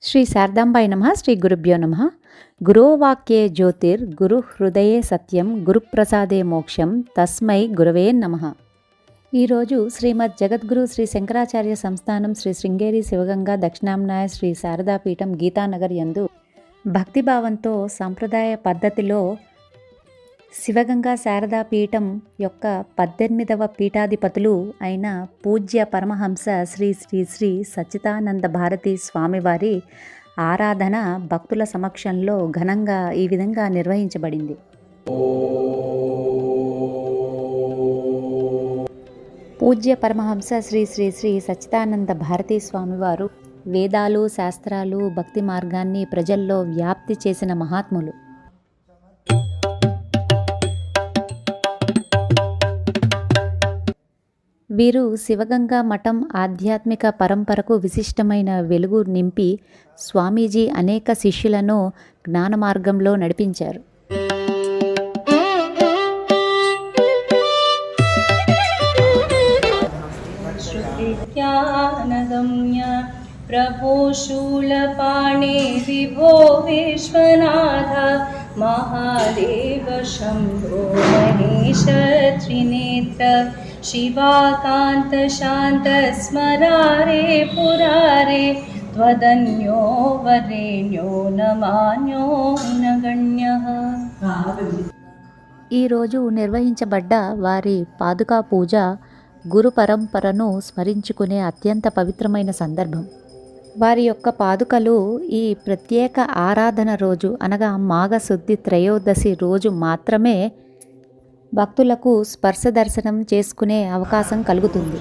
శ్రీ శారదాంబాయ నమః. శ్రీ గురుభ్యో నమః. గురోవాక్యే జ్యోతిర్ గురు హృదయే సత్యం గురుప్రసాదే మోక్షం తస్మై గురవే నమః. ఈరోజు శ్రీమద్ జగద్గురు శ్రీ శంకరాచార్య సంస్థానం శ్రీ శృంగేరి శివగంగా దక్షిణాంనాయ శ్రీ శారదాపీఠం గీతానగర్ యందు భక్తిభావంతో సాంప్రదాయ పద్ధతిలో శివగంగా శారదాపీఠం యొక్క 18వ పీఠాధిపతులు అయిన పూజ్య పరమహంస శ్రీ శ్రీ శ్రీ సచ్చిదానంద భారతి స్వామివారి ఆరాధన భక్తుల సమక్షంలో ఘనంగా ఈ విధంగా నిర్వహించబడింది. పూజ్య పరమహంస శ్రీ శ్రీ శ్రీ సచ్చిదానంద భారతి స్వామివారు వేదాలు, శాస్త్రాలు, భక్తి మార్గాన్ని ప్రజల్లో వ్యాప్తి చేసిన మహాత్ములు. వీరు శివగంగా మఠం ఆధ్యాత్మిక పరంపరకు విశిష్టమైన వెలుగు నింపి స్వామీజీ అనేక శిష్యులను జ్ఞాన మార్గంలో నడిపించారు. ప్రభో శూలపాణే విభో విశ్వనాథ మహాదేవ శంభో మహేశ త్రినేత్ర శివాకాంత శాంత స్మరారే పురారే త్వదన్యో వరేణ్యో నమాన్యో నగణ్యః. ఈరోజు నిర్వహించబడ్డ వారి పాదుకా పూజ గురు పరంపరను స్మరించుకునే అత్యంత పవిత్రమైన సందర్భం. వారి యొక్క పాదుకలు ఈ ప్రత్యేక ఆరాధన రోజు అనగా మాఘశుద్ధి త్రయోదశి రోజు మాత్రమే భక్తులకు స్పర్శ దర్శనం చేసుకునే అవకాశం కలుగుతుంది.